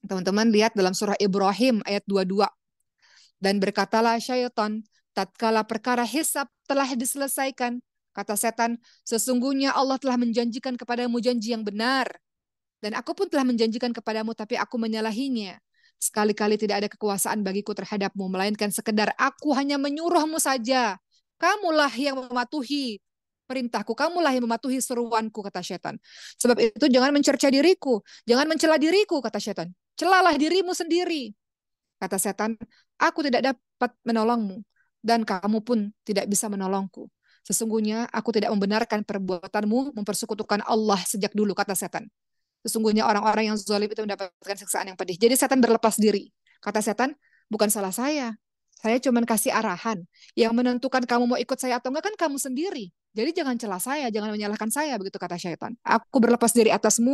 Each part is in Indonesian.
Teman-teman lihat dalam surah Ibrahim ayat 22. Dan berkatalah syaitan, tatkala perkara hisab telah diselesaikan, kata setan, sesungguhnya Allah telah menjanjikan kepadamu janji yang benar. Dan aku pun telah menjanjikan kepadamu, tapi aku menyalahinya. Sekali-kali tidak ada kekuasaan bagiku terhadapmu, melainkan sekedar aku hanya menyuruhmu saja. Kamulah yang mematuhi perintahku, kamulah yang mematuhi seruanku, kata setan. Sebab itu jangan mencerca diriku, jangan mencela diriku, kata setan. Celalah dirimu sendiri. Kata setan, aku tidak dapat menolongmu, dan kamu pun tidak bisa menolongku. Sesungguhnya aku tidak membenarkan perbuatanmu mempersekutukan Allah sejak dulu, kata setan. Sesungguhnya orang-orang yang zalim itu mendapatkan siksaan yang pedih. Jadi setan berlepas diri. Kata setan, bukan salah saya. Saya cuma kasih arahan. Yang menentukan kamu mau ikut saya atau enggak kan kamu sendiri. Jadi jangan celah saya, jangan menyalahkan saya, begitu kata syaitan. Aku berlepas diri atasmu,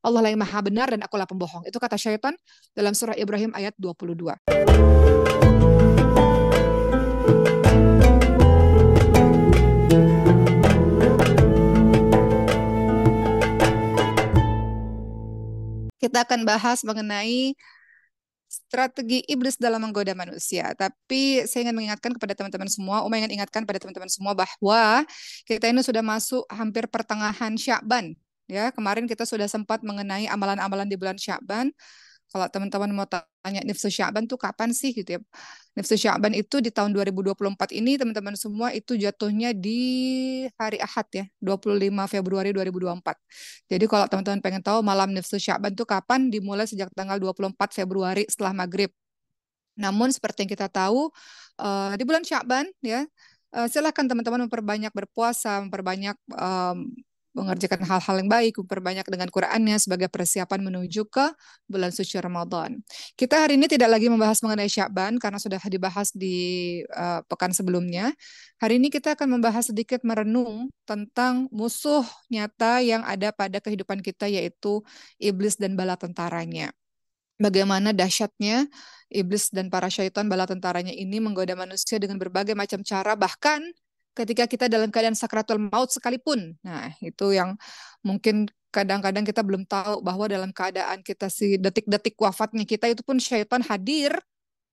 Allah lah yang maha benar dan akulah pembohong. Itu kata syaitan dalam surah Ibrahim ayat 22. Kita akan bahas mengenai strategi iblis dalam menggoda manusia. Tapi saya ingin mengingatkan kepada teman-teman semua, Uma ingin ingatkan pada teman-teman semua bahwa kita ini sudah masuk hampir pertengahan Sya'ban. Ya, kemarin kita sudah sempat mengenai amalan-amalan di bulan Sya'ban. Kalau teman-teman mau tanya nifsu Sya'ban tuh kapan sih gitu ya. Nifsu Sya'ban itu di tahun 2024 ini teman-teman semua itu jatuhnya di hari Ahad ya, 25 Februari 2024. Jadi kalau teman-teman pengen tahu malam nifsu Sya'ban tuh kapan, dimulai sejak tanggal 24 Februari setelah maghrib. Namun seperti yang kita tahu di bulan Sya'ban ya, silahkan teman-teman memperbanyak berpuasa, memperbanyak mengerjakan hal-hal yang baik, memperbanyak dengan Qur'annya sebagai persiapan menuju ke bulan suci Ramadan. Kita hari ini tidak lagi membahas mengenai Sya'ban karena sudah dibahas di pekan sebelumnya. Hari ini kita akan membahas sedikit merenung tentang musuh nyata yang ada pada kehidupan kita, yaitu iblis dan bala tentaranya. Bagaimana dahsyatnya iblis dan para syaitan bala tentaranya ini menggoda manusia dengan berbagai macam cara, bahkan ketika kita dalam keadaan sakratul maut sekalipun. Nah, itu yang mungkin kadang-kadang kita belum tahu bahwa dalam keadaan kita si detik-detik wafatnya kita itu pun syaitan hadir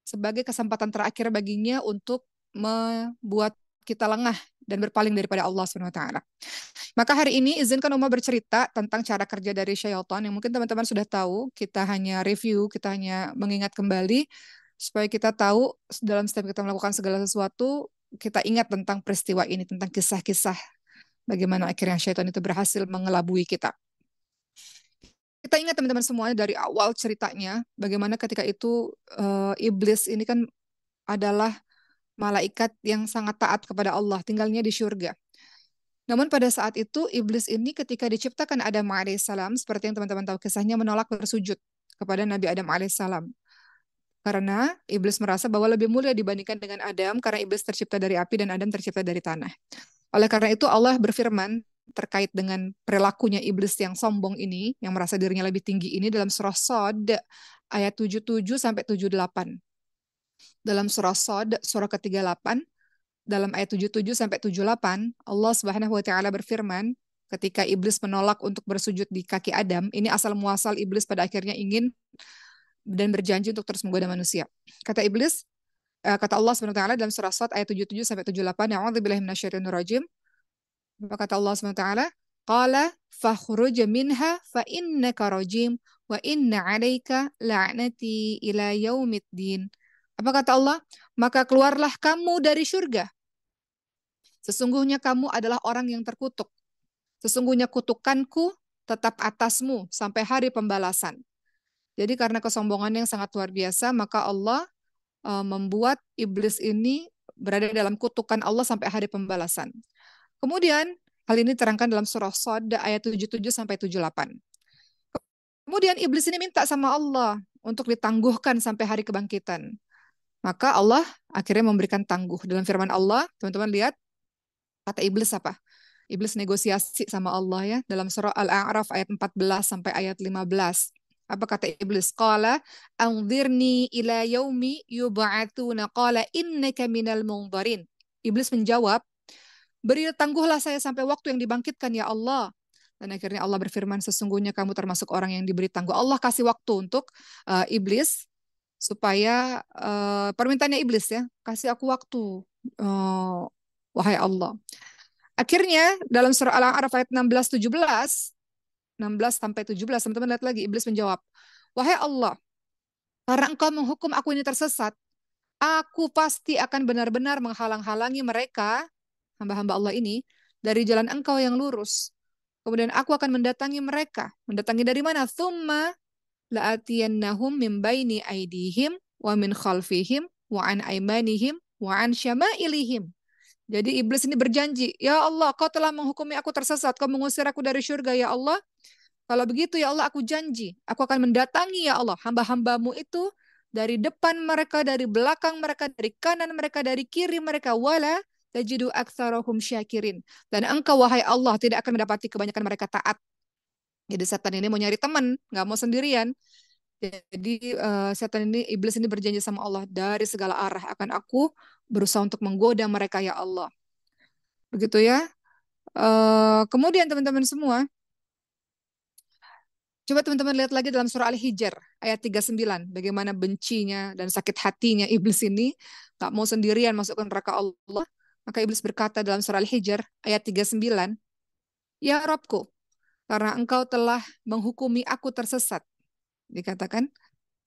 sebagai kesempatan terakhir baginya untuk membuat kita lengah dan berpaling daripada Allah Subhanahu wa taala. Maka hari ini izinkan Uma bercerita tentang cara kerja dari syaitan yang mungkin teman-teman sudah tahu. Kita hanya review, kita hanya mengingat kembali supaya kita tahu dalam setiap kita melakukan segala sesuatu, kita ingat tentang peristiwa ini, tentang kisah-kisah bagaimana akhirnya syaitan itu berhasil mengelabui kita. Kita ingat teman-teman semuanya dari awal ceritanya, bagaimana ketika itu iblis ini kan adalah malaikat yang sangat taat kepada Allah, tinggalnya di surga. Namun pada saat itu iblis ini ketika diciptakan Adam alaihissalam, seperti yang teman-teman tahu kisahnya, menolak bersujud kepada Nabi Adam alaihissalam. Karena iblis merasa bahwa lebih mulia dibandingkan dengan Adam, karena iblis tercipta dari api dan Adam tercipta dari tanah. Oleh karena itu Allah berfirman terkait dengan perilakunya iblis yang sombong ini, yang merasa dirinya lebih tinggi ini dalam surah Shad ayat 77 sampai 78. Dalam surah Shad, surah ke-38, dalam ayat 77 sampai 78, Allah Subhanahu wa taala berfirman ketika iblis menolak untuk bersujud di kaki Adam, ini asal muasal iblis pada akhirnya ingin dan berjanji untuk terus menggoda manusia. Kata iblis, kata Allah Subhanahu wa taala dalam surah Shad ayat 77 sampai 78, A'udzubillahi minasyaitonir rajim. Kata Allah Subhanahu wa taala, qala fakhruj minha fa innaka rajim wa inna 'alaika la'nati ila yaumiddin. Apa kata Allah? Maka keluarlah kamu dari surga. Sesungguhnya kamu adalah orang yang terkutuk. Sesungguhnya kutukanku tetap atasmu sampai hari pembalasan. Jadi karena kesombongan yang sangat luar biasa, maka Allah membuat iblis ini berada dalam kutukan Allah sampai hari pembalasan. Kemudian hal ini terangkan dalam surah Shad ayat 77 sampai 78. Kemudian iblis ini minta sama Allah untuk ditangguhkan sampai hari kebangkitan. Maka Allah akhirnya memberikan tangguh. Dalam firman Allah, teman-teman lihat, kata iblis apa? Iblis negosiasi sama Allah ya dalam surah Al-A'raf ayat 14 sampai ayat 15. Apa kata iblis? Qala anzirni ila yaumi yub'atsuna qala innaka minal munzarin. Iblis menjawab, beri tangguhlah saya sampai waktu yang dibangkitkan ya Allah. Dan akhirnya Allah berfirman, sesungguhnya kamu termasuk orang yang diberi tangguh. Allah kasih waktu untuk iblis supaya permintaannya iblis ya, kasih aku waktu, eh, wahai Allah. Akhirnya dalam surah Al-A'raf ayat 16 17, 16 sampai 17, teman-teman lihat lagi, iblis menjawab, wahai Allah, karena engkau menghukum aku ini tersesat, aku pasti akan benar-benar menghalang-halangi mereka, hamba-hamba Allah ini, dari jalan engkau yang lurus. Kemudian aku akan mendatangi mereka. Mendatangi dari mana? Thumma la'atiyannahum min baini aidihim wa min khalfihim wa an aimanihim wa an syama'ilihim. Jadi iblis ini berjanji, ya Allah, kau telah menghukumi aku tersesat, kau mengusir aku dari surga, ya Allah. Kalau begitu ya Allah, aku janji, aku akan mendatangi ya Allah, hamba-hambamu itu dari depan mereka, dari belakang mereka, dari kanan mereka, dari kiri mereka, wala tajidu aktsarahum syakirin. Dan engkau wahai Allah tidak akan mendapati kebanyakan mereka taat. Jadi setan ini mau nyari teman, nggak mau sendirian. Jadi setan ini, iblis ini berjanji sama Allah, dari segala arah akan aku berusaha untuk menggoda mereka ya Allah. Begitu ya. Kemudian teman-teman semua, coba teman-teman lihat lagi dalam surah Al-Hijr ayat 39, bagaimana bencinya dan sakit hatinya iblis ini, tak mau sendirian masuk ke neraka Allah. Maka iblis berkata dalam surah Al-Hijr ayat 39, ya Rabbku, karena engkau telah menghukumi aku tersesat, dikatakan,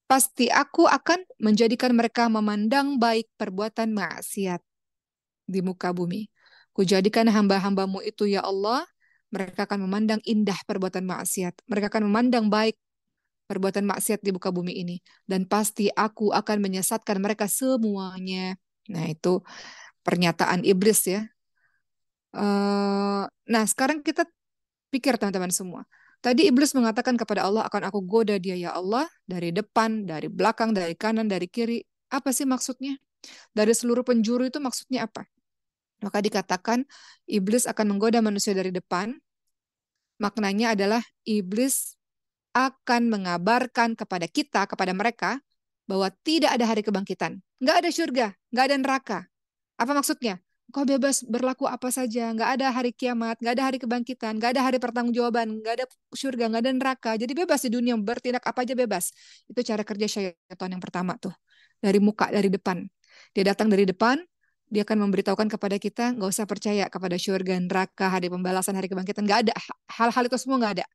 pasti aku akan menjadikan mereka memandang baik perbuatan maksiat di muka bumi. Kujadikan hamba-hambamu itu ya Allah, mereka akan memandang indah perbuatan maksiat. Mereka akan memandang baik perbuatan maksiat di muka bumi ini. Dan pasti aku akan menyesatkan mereka semuanya. Nah itu pernyataan iblis ya. Nah sekarang kita pikir teman-teman semua. Tadi iblis mengatakan kepada Allah, akan aku goda dia ya Allah, dari depan, dari belakang, dari kanan, dari kiri. Apa sih maksudnya? Dari seluruh penjuru itu maksudnya apa? Maka dikatakan iblis akan menggoda manusia dari depan. Maknanya adalah iblis akan mengabarkan kepada kita, kepada mereka, bahwa tidak ada hari kebangkitan. Nggak ada surga, nggak ada neraka. Apa maksudnya? Kau bebas berlaku apa saja, nggak ada hari kiamat, nggak ada hari kebangkitan, nggak ada hari pertanggungjawaban, nggak ada surga, nggak ada neraka. Jadi bebas di dunia, bertindak apa aja bebas. Itu cara kerja syaitan yang pertama tuh. Dari muka, dari depan. Dia datang dari depan, dia akan memberitahukan kepada kita, nggak usah percaya kepada surga, neraka, hari pembalasan, hari kebangkitan. Nggak ada. Hal-hal itu semua nggak ada.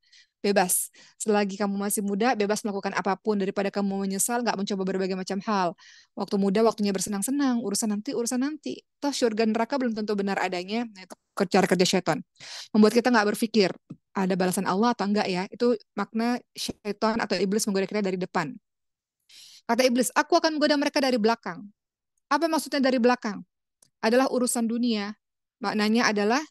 Bebas. Selagi kamu masih muda, bebas melakukan apapun. Daripada kamu menyesal, nggak mencoba berbagai macam hal. Waktu muda, waktunya bersenang-senang. Urusan nanti, urusan nanti. Toh surga neraka belum tentu benar adanya. Nah, itu cara kerja syaitan. Membuat kita nggak berpikir, ada balasan Allah atau enggak ya. Itu makna syaitan atau iblis menggoda kita dari depan. Kata iblis, aku akan menggoda mereka dari belakang. Apa maksudnya dari belakang? Adalah urusan dunia. Maknanya adalah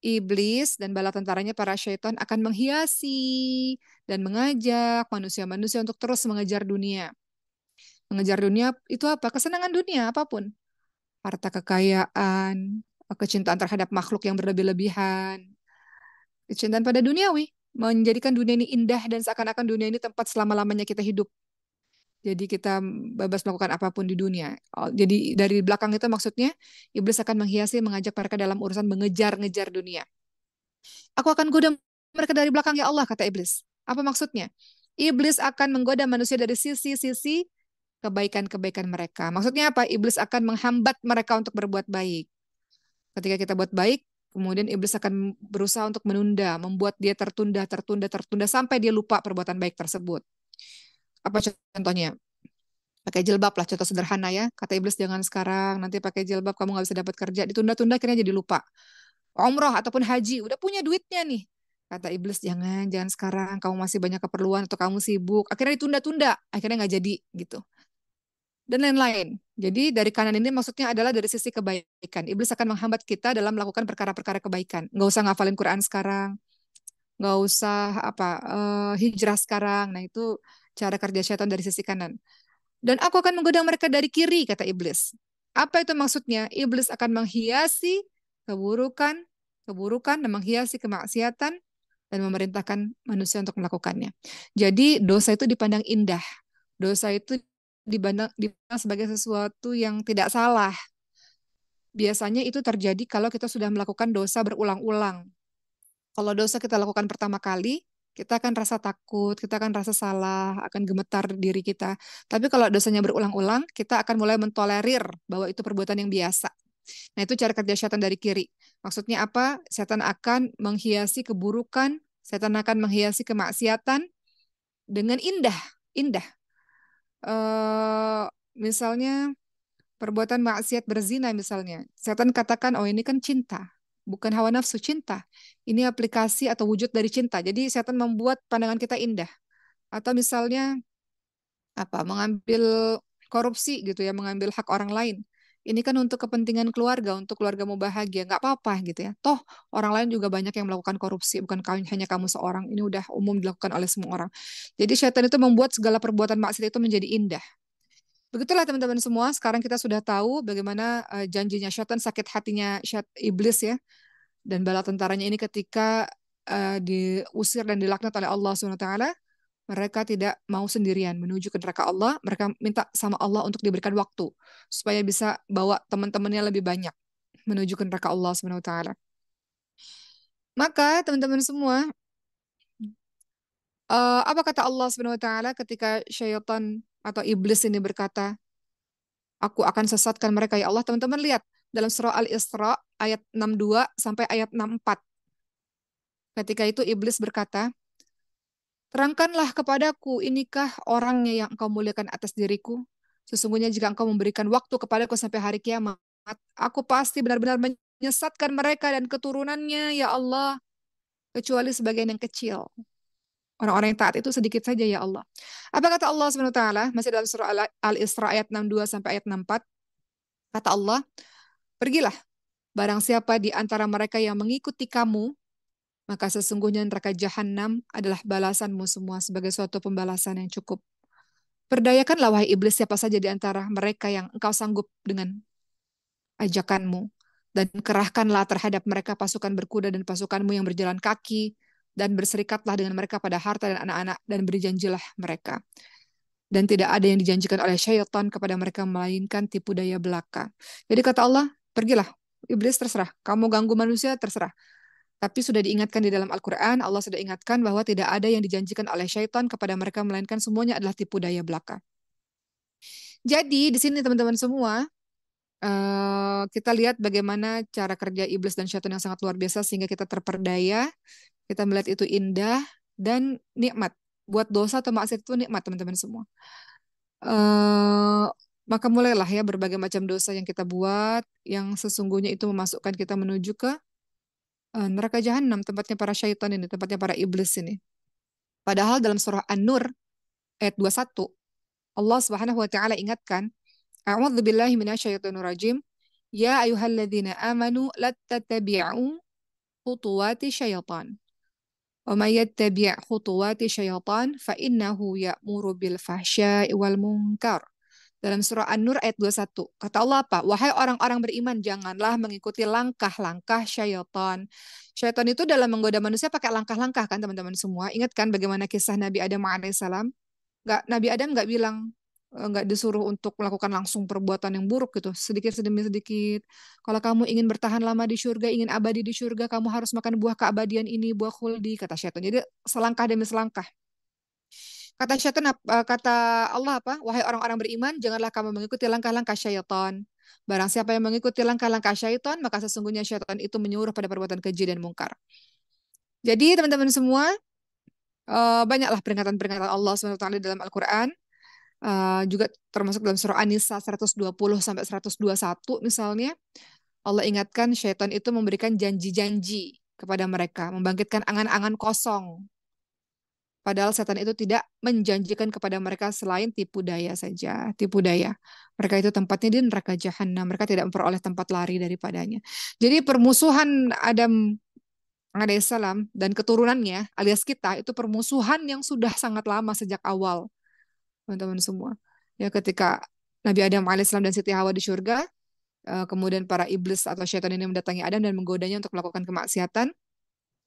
iblis dan bala tentaranya para syaitan akan menghiasi dan mengajak manusia-manusia untuk terus mengejar dunia. Mengejar dunia itu apa? Kesenangan dunia apapun. Harta kekayaan, kecintaan terhadap makhluk yang berlebih-lebihan, kecintaan pada duniawi, menjadikan dunia ini indah dan seakan-akan dunia ini tempat selama-lamanya kita hidup. Jadi kita bebas melakukan apapun di dunia. Jadi dari belakang itu maksudnya iblis akan menghiasi, mengajak mereka dalam urusan mengejar-ngejar dunia. Aku akan goda mereka dari belakang ya Allah, kata iblis. Apa maksudnya? Iblis akan menggoda manusia dari sisi-sisi kebaikan-kebaikan mereka. Maksudnya apa? Iblis akan menghambat mereka untuk berbuat baik. Ketika kita buat baik, kemudian iblis akan berusaha untuk menunda, membuat dia tertunda, tertunda, tertunda sampai dia lupa perbuatan baik tersebut. Apa contohnya? Pakai jilbab lah, contoh sederhana ya. Kata iblis, jangan sekarang, nanti pakai jilbab kamu nggak bisa dapat kerja. Ditunda-tunda akhirnya jadi lupa. Umroh ataupun haji, udah punya duitnya nih. Kata iblis, jangan, jangan sekarang, kamu masih banyak keperluan atau kamu sibuk. Akhirnya ditunda-tunda, akhirnya nggak jadi gitu. Dan lain-lain. Jadi dari kanan ini maksudnya adalah dari sisi kebaikan. Iblis akan menghambat kita dalam melakukan perkara-perkara kebaikan. Nggak usah ngafalin Quran sekarang, nggak usah hijrah sekarang. Nah itu cara kerja syaitan dari sisi kanan. Dan aku akan menggoda mereka dari kiri, kata iblis. Apa itu maksudnya? Iblis akan menghiasi keburukan, keburukan dan menghiasi kemaksiatan dan memerintahkan manusia untuk melakukannya. Jadi dosa itu dipandang indah. Dosa itu dipandang sebagai sesuatu yang tidak salah. Biasanya itu terjadi kalau kita sudah melakukan dosa berulang-ulang. Kalau dosa kita lakukan pertama kali, kita akan rasa takut, kita akan rasa salah, akan gemetar diri kita. Tapi kalau dosanya berulang-ulang, kita akan mulai mentolerir bahwa itu perbuatan yang biasa. Nah, itu cara kerja setan dari kiri. Maksudnya apa? Setan akan menghiasi keburukan, setan akan menghiasi kemaksiatan dengan indah. Indah. Misalnya perbuatan maksiat berzina misalnya. Setan katakan, oh ini kan cinta. Bukan hawa nafsu, cinta. Ini aplikasi atau wujud dari cinta. Jadi setan membuat pandangan kita indah. Atau misalnya apa mengambil korupsi gitu ya, mengambil hak orang lain. Ini kan untuk kepentingan keluarga, untuk keluargamu bahagia, nggak apa-apa gitu ya. Toh orang lain juga banyak yang melakukan korupsi, bukan hanya kamu seorang. Ini udah umum dilakukan oleh semua orang. Jadi setan itu membuat segala perbuatan maksiat itu menjadi indah. Begitulah teman-teman semua. Sekarang kita sudah tahu bagaimana janjinya setan, sakit hatinya iblis ya, dan bala tentaranya ini ketika diusir dan dilaknat oleh Allah SWT. Mereka tidak mau sendirian menuju ke neraka Allah. Mereka minta sama Allah untuk diberikan waktu supaya bisa bawa teman-temannya lebih banyak menuju ke neraka Allah Subhanahu wa taala. Maka teman-teman semua, apa kata Allah Subhanahu wa taala ketika syaitan atau iblis ini berkata, "Aku akan sesatkan mereka ya Allah." Teman-teman lihat dalam surah Al-Isra ayat 62 sampai ayat 64. Ketika itu iblis berkata, "Terangkanlah kepadaku, inikah orangnya yang engkau muliakan atas diriku? Sesungguhnya jika engkau memberikan waktu kepadaku sampai hari kiamat, aku pasti benar-benar menyesatkan mereka dan keturunannya, ya Allah, kecuali sebagian yang kecil. Orang-orang yang taat itu sedikit saja, ya Allah." Apa kata Allah Subhanahu wa taala? Masih dalam surah Al-Isra ayat 62 sampai ayat 64. Kata Allah, "Pergilah, barang siapa di antara mereka yang mengikuti kamu, maka sesungguhnya neraka jahanam adalah balasanmu semua sebagai suatu pembalasan yang cukup. Perdayakanlah wahai iblis siapa saja di antara mereka yang engkau sanggup dengan ajakanmu. Dan kerahkanlah terhadap mereka pasukan berkuda dan pasukanmu yang berjalan kaki. Dan berserikatlah dengan mereka pada harta dan anak-anak. Dan berjanjilah mereka. Dan tidak ada yang dijanjikan oleh syaitan kepada mereka melainkan tipu daya belaka. Jadi kata Allah, pergilah. Iblis terserah. Kamu ganggu manusia terserah. Tapi sudah diingatkan di dalam Al-Quran, Allah sudah ingatkan bahwa tidak ada yang dijanjikan oleh syaitan kepada mereka, melainkan semuanya adalah tipu daya belaka. Jadi di sini teman-teman semua, kita lihat bagaimana cara kerja iblis dan syaitan yang sangat luar biasa sehingga kita terperdaya, kita melihat itu indah dan nikmat. Buat dosa atau maksiat itu nikmat teman-teman semua. Eh, maka mulailah ya berbagai macam dosa yang kita buat, yang sesungguhnya itu memasukkan kita menuju ke neraka jahanam, tempatnya para syaitan ini, tempatnya para iblis ini. Padahal dalam surah An-Nur ayat 21, Allah Subhanahu wa taala ingatkan, A'udzu billahi minasyaitonir rajim. Ya ayyuhalladzina amanu la tattabi'u khutuwati syaitan. Wa may yattabi' khutuwati syaitan fa innahu ya'muru bil fahsya'i wal munkar. Dalam surah An-Nur ayat 21. Kata Allah apa? Wahai orang-orang beriman, janganlah mengikuti langkah-langkah syaitan. Syaitan itu dalam menggoda manusia pakai langkah-langkah kan teman-teman semua. Ingat kan bagaimana kisah Nabi Adam alaihissalam? Nabi Adam nggak bilang, nggak disuruh untuk melakukan langsung perbuatan yang buruk gitu, sedikit demi sedikit. Kalau kamu ingin bertahan lama di surga, ingin abadi di surga, kamu harus makan buah keabadian ini, buah khuldi, kata syaitan. Jadi selangkah demi selangkah. Kata syaitan, kata Allah apa? Wahai orang-orang beriman, janganlah kamu mengikuti langkah-langkah syaitan. Barang siapa yang mengikuti langkah-langkah syaitan, maka sesungguhnya syaitan itu menyuruh pada perbuatan keji dan mungkar. Jadi teman-teman semua, banyaklah peringatan-peringatan Allah SWT dalam Al-Quran. Juga termasuk dalam surah An-Nisa 120 sampai 121 misalnya. Allah ingatkan syaitan itu memberikan janji-janji kepada mereka, membangkitkan angan-angan kosong. Padahal setan itu tidak menjanjikan kepada mereka selain tipu daya saja, tipu daya. Mereka itu tempatnya di neraka jahanam. Mereka tidak memperoleh tempat lari daripadanya. Jadi permusuhan Adam alaihissalam dan keturunannya alias kita itu permusuhan yang sudah sangat lama sejak awal, teman-teman semua. Ya ketika Nabi Adam alaihissalam dan Siti Hawa di surga, kemudian para iblis atau syaitan ini mendatangi Adam dan menggodanya untuk melakukan kemaksiatan.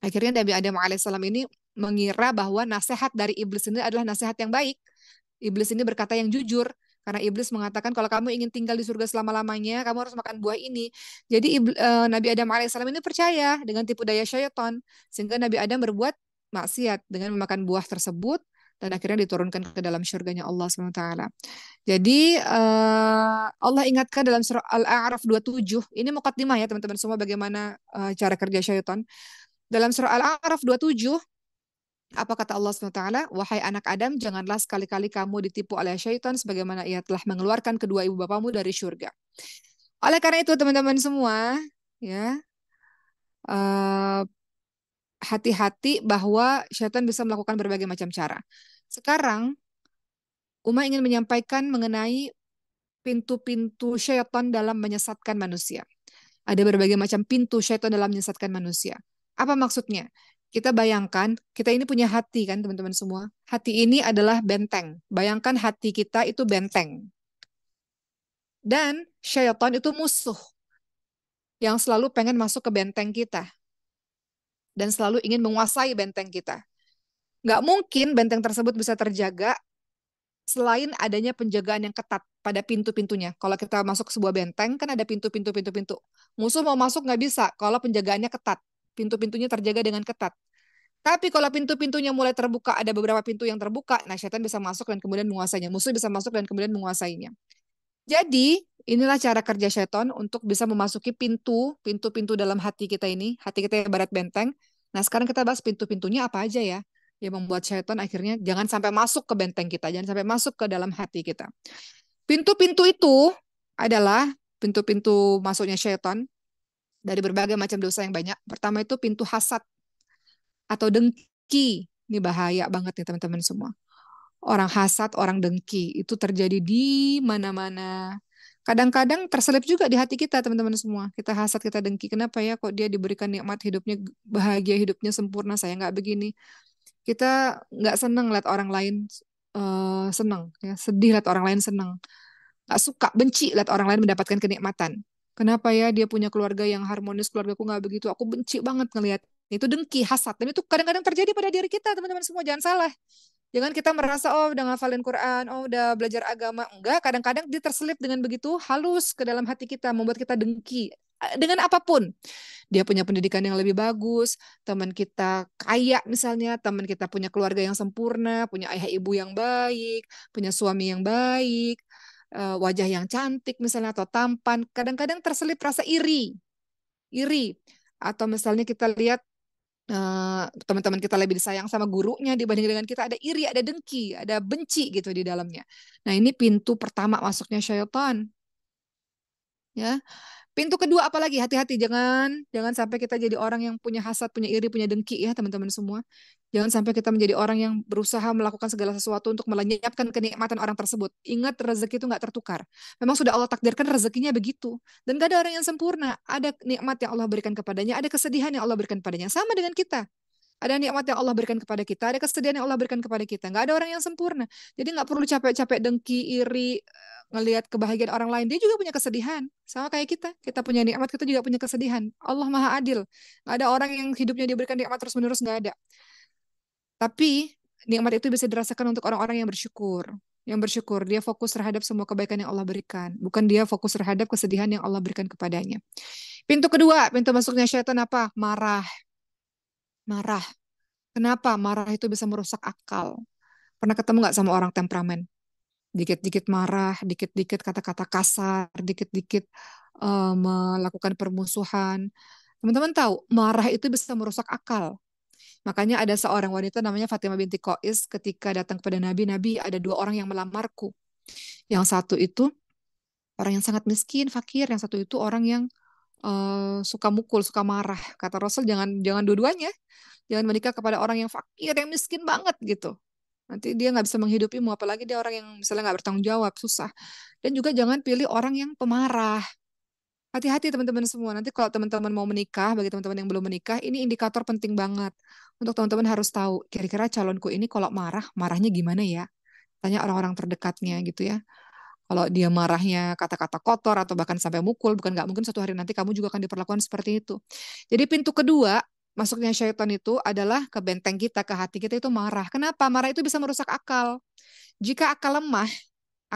Akhirnya Nabi Adam alaihissalam ini mengira bahwa nasihat dari iblis ini adalah nasihat yang baik. Iblis ini berkata yang jujur. Karena iblis mengatakan kalau kamu ingin tinggal di surga selama-lamanya, kamu harus makan buah ini. Jadi Nabi Adam alaihissalam ini percaya dengan tipu daya syaitan, sehingga Nabi Adam berbuat maksiat dengan memakan buah tersebut dan akhirnya diturunkan ke dalam surganya Allah SWT. Jadi Allah ingatkan dalam surah Al-A'raf 27, ini mukaddimah ya teman-teman semua bagaimana cara kerja syaitan. Dalam surah Al-A'raf 27, apa kata Allah SWT? Wahai anak Adam, janganlah sekali-kali kamu ditipu oleh syaitan sebagaimana ia telah mengeluarkan kedua ibu bapamu dari surga. Oleh karena itu teman-teman semua, ya eh, hati-hati bahwa syaitan bisa melakukan berbagai macam cara. Sekarang, Uma ingin menyampaikan mengenai pintu-pintu syaitan dalam menyesatkan manusia. Ada berbagai macam pintu syaitan dalam menyesatkan manusia. Apa maksudnya? Kita bayangkan, kita ini punya hati kan teman-teman semua. Hati ini adalah benteng. Bayangkan hati kita itu benteng. Dan syaitan itu musuh yang selalu pengen masuk ke benteng kita. Dan selalu ingin menguasai benteng kita. Nggak mungkin benteng tersebut bisa terjaga selain adanya penjagaan yang ketat pada pintu-pintunya. Kalau kita masuk ke sebuah benteng, kan ada pintu-pintu, pintu-pintu. Musuh mau masuk nggak bisa kalau penjagaannya ketat. Pintu-pintunya terjaga dengan ketat. Tapi kalau pintu-pintunya mulai terbuka, ada beberapa pintu yang terbuka, nah syaitan bisa masuk dan kemudian menguasainya. Musuh bisa masuk dan kemudian menguasainya. Jadi, inilah cara kerja syaitan untuk bisa memasuki pintu-pintu dalam hati kita ini. Hati kita yang ibarat benteng. Nah, sekarang kita bahas pintu-pintunya apa aja ya. Yang membuat syaitan akhirnya jangan sampai masuk ke benteng kita, jangan sampai masuk ke dalam hati kita. Pintu-pintu itu adalah pintu-pintu masuknya syaitan dari berbagai macam dosa yang banyak. Pertama itu pintu hasad atau dengki. Ini bahaya banget nih teman-teman semua. Orang hasad, orang dengki itu terjadi di mana-mana. Kadang-kadang terselip juga di hati kita, teman-teman semua. Kita hasad, kita dengki. Kenapa ya kok dia diberikan nikmat hidupnya bahagia, hidupnya sempurna, saya nggak begini. Kita nggak senang lihat orang lain senang, ya. Sedih lihat orang lain senang. Nggak suka, benci lihat orang lain mendapatkan kenikmatan. Kenapa ya dia punya keluarga yang harmonis, keluargaku nggak begitu. Aku benci banget ngelihat. Itu dengki, hasad. Dan itu kadang-kadang terjadi pada diri kita, teman-teman semua. Jangan salah. Jangan kita merasa, oh udah ngafalin Quran, oh udah belajar agama. Enggak, kadang-kadang dia terselip dengan begitu halus ke dalam hati kita, membuat kita dengki. Dengan apapun. Dia punya pendidikan yang lebih bagus, teman kita kaya misalnya, teman kita punya keluarga yang sempurna, punya ayah ibu yang baik, punya suami yang baik, wajah yang cantik misalnya, atau tampan. Kadang-kadang terselip rasa iri. Iri. Atau misalnya kita lihat teman-teman kita lebih disayang sama gurunya dibanding dengan kita, ada iri, ada dengki, ada benci gitu di dalamnya. Nah, ini pintu pertama masuknya syaitan. Ya. Pintu kedua apalagi? Hati-hati, jangan jangan sampai kita jadi orang yang punya hasad, punya iri, punya dengki ya teman-teman semua. Jangan sampai kita menjadi orang yang berusaha melakukan segala sesuatu untuk melenyapkan kenikmatan orang tersebut. Ingat, rezeki itu nggak tertukar. Memang sudah Allah takdirkan rezekinya begitu. Dan gak ada orang yang sempurna. Ada nikmat yang Allah berikan kepadanya, ada kesedihan yang Allah berikan kepadanya. Sama dengan kita. Ada nikmat yang Allah berikan kepada kita, ada kesedihan yang Allah berikan kepada kita. Nggak ada orang yang sempurna. Jadi nggak perlu capek-capek dengki, iri, ngelihat kebahagiaan orang lain. Dia juga punya kesedihan. Sama kayak kita. Kita punya nikmat, kita juga punya kesedihan. Allah Maha Adil. Nggak ada orang yang hidupnya diberikan nikmat terus-menerus, nggak ada. Tapi nikmat itu bisa dirasakan untuk orang-orang yang bersyukur. Yang bersyukur, dia fokus terhadap semua kebaikan yang Allah berikan. Bukan dia fokus terhadap kesedihan yang Allah berikan kepadanya. Pintu kedua, pintu masuknya syaitan apa? Marah. Marah. Kenapa marah itu bisa merusak akal? Pernah ketemu nggak sama orang temperamen? Dikit-dikit marah, dikit-dikit kata-kata kasar, dikit-dikit melakukan permusuhan. Teman-teman tahu, marah itu bisa merusak akal. Makanya ada seorang wanita namanya Fatimah binti Qais ketika datang kepada Nabi, Nabi ada dua orang yang melamarku. Yang satu itu orang yang sangat miskin, fakir. Yang satu itu orang yang suka mukul, suka marah. Kata Rasul, jangan jangan dua-duanya. Jangan menikah kepada orang yang fakir, yang miskin banget gitu. Nanti dia nggak bisa menghidupimu, apalagi dia orang yang misalnya nggak bertanggung jawab, susah. Dan juga jangan pilih orang yang pemarah. Hati-hati teman-teman semua. Nanti kalau teman-teman mau menikah, bagi teman-teman yang belum menikah, ini indikator penting banget. Untuk teman-teman harus tahu, kira-kira calonku ini kalau marah, marahnya gimana ya? Tanya orang-orang terdekatnya gitu ya. Kalau dia marahnya kata-kata kotor atau bahkan sampai mukul, bukan nggak mungkin suatu hari nanti kamu juga akan diperlakukan seperti itu. Jadi pintu kedua masuknya syaitan itu adalah ke benteng kita, ke hati kita itu marah. Kenapa? Marah itu bisa merusak akal. Jika akal lemah,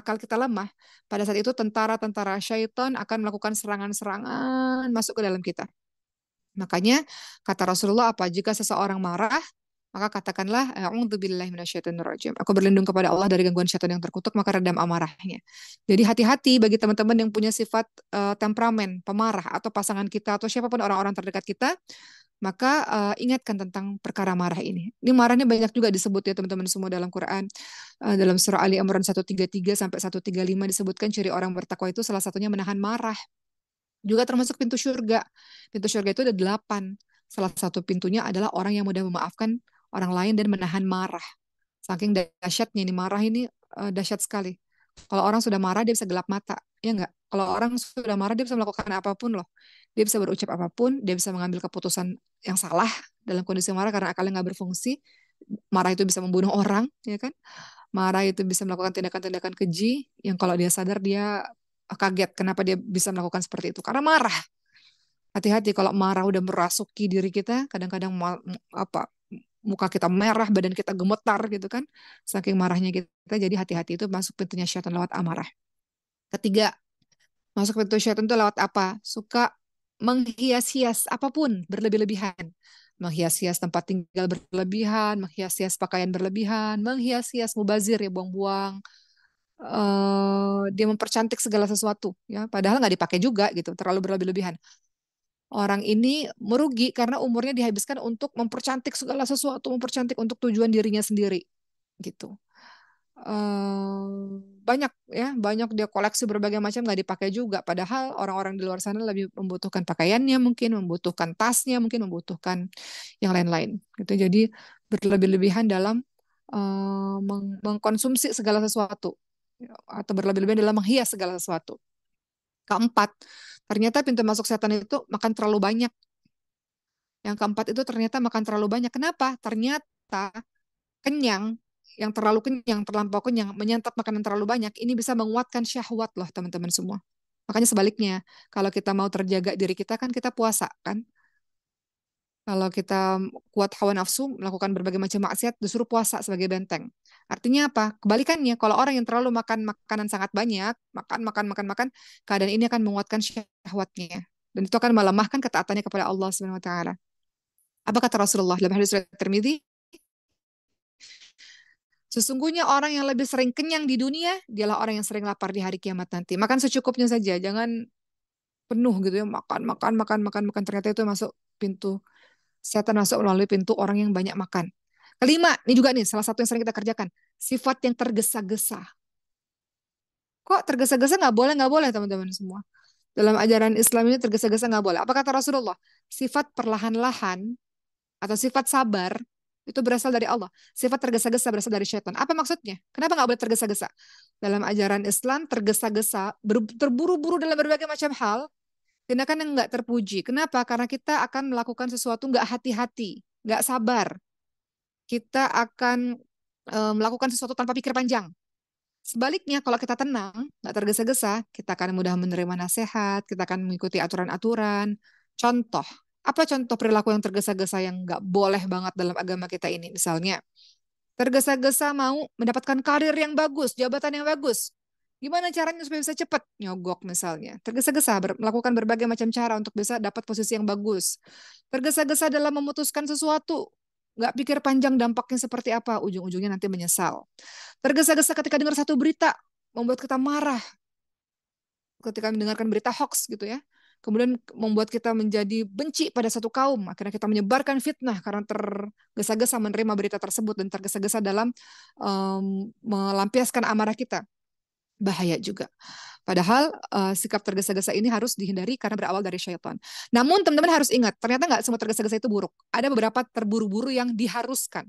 akal kita lemah, pada saat itu tentara-tentara syaitan akan melakukan serangan-serangan masuk ke dalam kita. Makanya kata Rasulullah apa? Jika seseorang marah, maka katakanlah a'udzubillahi minasyaitonirrajim. Aku berlindung kepada Allah dari gangguan syaitan yang terkutuk, maka redam amarahnya. Jadi hati-hati bagi teman-teman yang punya sifat temperamen, pemarah atau pasangan kita atau siapapun orang-orang terdekat kita, maka ingatkan tentang perkara marah ini. Ini marahnya banyak juga disebut ya teman-teman semua dalam Quran. Dalam surah Ali Imran 133 sampai 135 disebutkan ciri orang bertakwa itu salah satunya menahan marah. Juga termasuk pintu surga. Pintu surga itu ada 8. Salah satu pintunya adalah orang yang mudah memaafkan orang lain dan menahan marah. Saking dahsyatnya ini marah ini dahsyat sekali. Kalau orang sudah marah dia bisa gelap mata, ya enggak? Kalau orang sudah marah dia bisa melakukan apapun loh. Dia bisa berucap apapun, dia bisa mengambil keputusan yang salah dalam kondisi marah karena akalnya nggak berfungsi. Marah itu bisa membunuh orang, ya kan? Marah itu bisa melakukan tindakan-tindakan keji yang kalau dia sadar dia kaget kenapa dia bisa melakukan seperti itu. Karena marah. Hati-hati kalau marah udah merasuki diri kita, kadang-kadang apa muka kita merah, badan kita gemetar gitu kan. Saking marahnya kita, jadi hati-hati itu masuk pintunya syaitan lewat amarah. Ketiga, masuk pintu syaitan itu lewat apa? Suka menghias-hias apapun berlebih-lebihan. Menghias-hias tempat tinggal berlebihan, menghias-hias pakaian berlebihan, menghias-hias mubazir ya buang-buang. Dia mempercantik segala sesuatu ya, padahal nggak dipakai juga gitu, terlalu berlebih-lebihan. Orang ini merugi karena umurnya dihabiskan untuk mempercantik segala sesuatu, mempercantik untuk tujuan dirinya sendiri, gitu. Banyak ya, banyak dia koleksi berbagai macam nggak dipakai juga. Padahal orang-orang di luar sana lebih membutuhkan pakaiannya, mungkin membutuhkan tasnya, mungkin membutuhkan yang lain-lain. Gitu. Jadi berlebih-lebihan dalam mengkonsumsi segala sesuatu atau berlebih-lebihan dalam menghias segala sesuatu. Keempat, ternyata pintu masuk setan itu makan terlalu banyak. Yang keempat itu ternyata makan terlalu banyak. Kenapa? Ternyata kenyang, yang terlalu kenyang, terlampau kenyang, menyantap makanan terlalu banyak, ini bisa menguatkan syahwat loh teman-teman semua. Makanya sebaliknya, kalau kita mau terjaga diri kita kan kita puasa kan. Kalau kita kuat hawa nafsu, melakukan berbagai macam maksiat, disuruh puasa sebagai benteng. Artinya apa? Kebalikannya, kalau orang yang terlalu makan makanan sangat banyak, makan, keadaan ini akan menguatkan syahwatnya. Dan itu akan melemahkan ketaatannya kepada Allah Subhanahu wa taala. Apa kata Rasulullah dalam hadis riwayat Tirmidzi? Sesungguhnya orang yang lebih sering kenyang di dunia, dialah orang yang sering lapar di hari kiamat nanti. Makan secukupnya saja, jangan penuh gitu ya, makan. Ternyata itu masuk pintu setan, masuk melalui pintu orang yang banyak makan. Kelima, ini juga nih salah satu yang sering kita kerjakan, sifat yang tergesa-gesa. Kok tergesa-gesa nggak boleh teman-teman semua. Dalam ajaran Islam ini tergesa-gesa nggak boleh. Apa kata Rasulullah? Sifat perlahan-lahan atau sifat sabar itu berasal dari Allah. Sifat tergesa-gesa berasal dari syaitan. Apa maksudnya? Kenapa nggak boleh tergesa-gesa? Dalam ajaran Islam, tergesa-gesa, terburu-buru dalam berbagai macam hal, tindakan yang nggak terpuji. Kenapa? Karena kita akan melakukan sesuatu nggak hati-hati, nggak sabar. Kita akan melakukan sesuatu tanpa pikir panjang. Sebaliknya, kalau kita tenang, nggak tergesa-gesa, kita akan mudah menerima nasihat, kita akan mengikuti aturan-aturan. Contoh, apa contoh perilaku yang tergesa-gesa yang nggak boleh banget dalam agama kita ini? Misalnya, tergesa-gesa mau mendapatkan karir yang bagus, jabatan yang bagus. Gimana caranya supaya bisa cepat? Nyogok misalnya. Tergesa-gesa melakukan berbagai macam cara untuk bisa dapat posisi yang bagus. Tergesa-gesa dalam memutuskan sesuatu. Nggak pikir panjang dampaknya seperti apa. Ujung-ujungnya nanti menyesal. Tergesa-gesa ketika dengar satu berita. Membuat kita marah. Ketika mendengarkan berita hoax gitu ya. Kemudian membuat kita menjadi benci pada satu kaum. Akhirnya kita menyebarkan fitnah karena tergesa-gesa menerima berita tersebut dan tergesa-gesa dalam melampiaskan amarah kita. Bahaya juga. Padahal sikap tergesa-gesa ini harus dihindari karena berawal dari syaitan. Namun teman-teman harus ingat, ternyata nggak semua tergesa-gesa itu buruk. Ada beberapa terburu-buru yang diharuskan.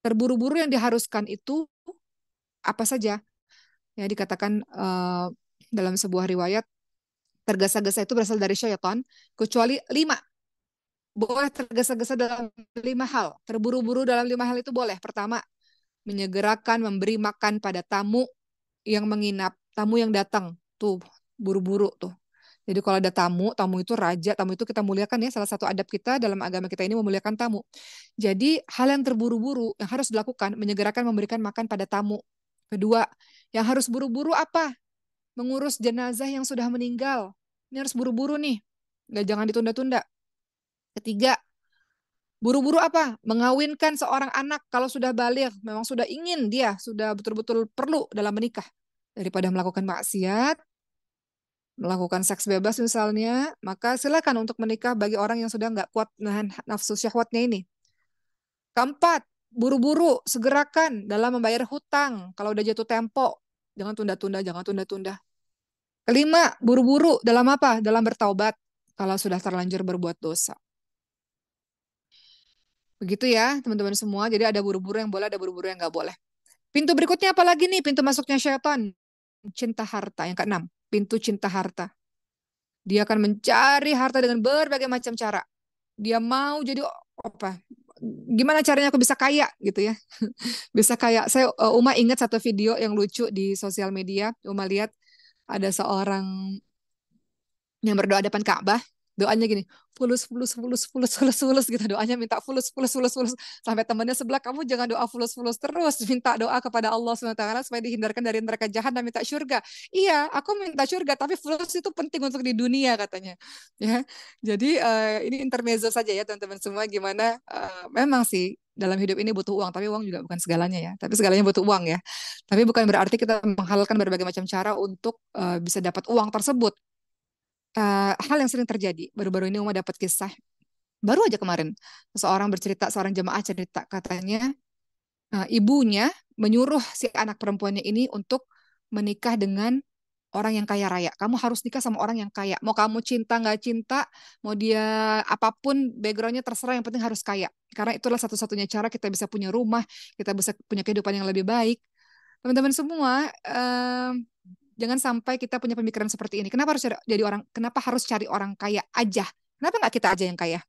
Terburu-buru yang diharuskan itu apa saja? Ya dikatakan dalam sebuah riwayat, tergesa-gesa itu berasal dari syaitan, kecuali 5. Boleh tergesa-gesa dalam 5 hal. Terburu-buru dalam 5 hal itu boleh. Pertama, menyegerakan memberi makan pada tamu yang menginap, tamu yang datang. Tuh, buru-buru tuh. Jadi kalau ada tamu, tamu itu raja, tamu itu kita muliakan ya. Salah satu adab kita dalam agama kita ini memuliakan tamu. Jadi hal yang terburu-buru yang harus dilakukan, menyegerakan memberikan makan pada tamu Kedua, yang harus buru-buru apa? Mengurus jenazah yang sudah meninggal. Ini harus buru-buru nih. Nggak, jangan ditunda-tunda. Ketiga, buru-buru apa? Mengawinkan seorang anak kalau sudah balik, memang sudah ingin dia, sudah betul-betul perlu dalam menikah. Daripada melakukan maksiat, melakukan seks bebas misalnya, maka silakan untuk menikah bagi orang yang sudah nggak kuat nahan nafsu syahwatnya ini. Keempat, buru-buru, segerakan dalam membayar hutang. Kalau udah jatuh tempo, jangan tunda-tunda, jangan tunda-tunda. Kelima, buru-buru dalam apa? Dalam bertaubat kalau sudah terlanjur berbuat dosa. Begitu ya, teman-teman semua. Jadi ada buru-buru yang boleh, ada buru-buru yang nggak boleh. Pintu berikutnya apa lagi nih? Pintu masuknya syaitan. Cinta harta. Yang keenam, pintu cinta harta. Dia akan mencari harta dengan berbagai macam cara. Dia mau jadi apa? Gimana caranya aku bisa kaya gitu ya? Bisa kaya. Uma ingat satu video yang lucu di sosial media. Uma lihat ada seorang yang berdoa depan Ka'bah, doanya gini, fulus fulus fulus fulus fulus fulus gitu, doanya minta fulus fulus fulus fulus, sampai temannya sebelah, kamu jangan doa fulus fulus terus, minta doa kepada Allah SWT supaya dihindarkan dari neraka jahan dan minta surga. Iya, aku minta surga, tapi fulus itu penting untuk di dunia katanya. Ya, jadi ini intermezzo saja ya teman-teman semua, gimana memang sih dalam hidup ini butuh uang, tapi uang juga bukan segalanya ya. Tapi segalanya butuh uang ya. Tapi bukan berarti kita menghalalkan berbagai macam cara untuk bisa dapat uang tersebut. Hal yang sering terjadi. Baru-baru ini Uma dapat kisah. Baru aja kemarin, seorang bercerita, seorang jemaah cerita, katanya ibunya menyuruh si anak perempuannya ini untuk menikah dengan orang yang kaya raya. Kamu harus nikah sama orang yang kaya. Mau kamu cinta nggak cinta, mau dia apapun backgroundnya terserah, yang penting harus kaya. Karena itulah satu-satunya cara kita bisa punya rumah, kita bisa punya kehidupan yang lebih baik. Teman-teman semua, jangan sampai kita punya pemikiran seperti ini. Kenapa harus jadi orang? Kenapa harus cari orang kaya aja? Kenapa nggak kita aja yang kaya?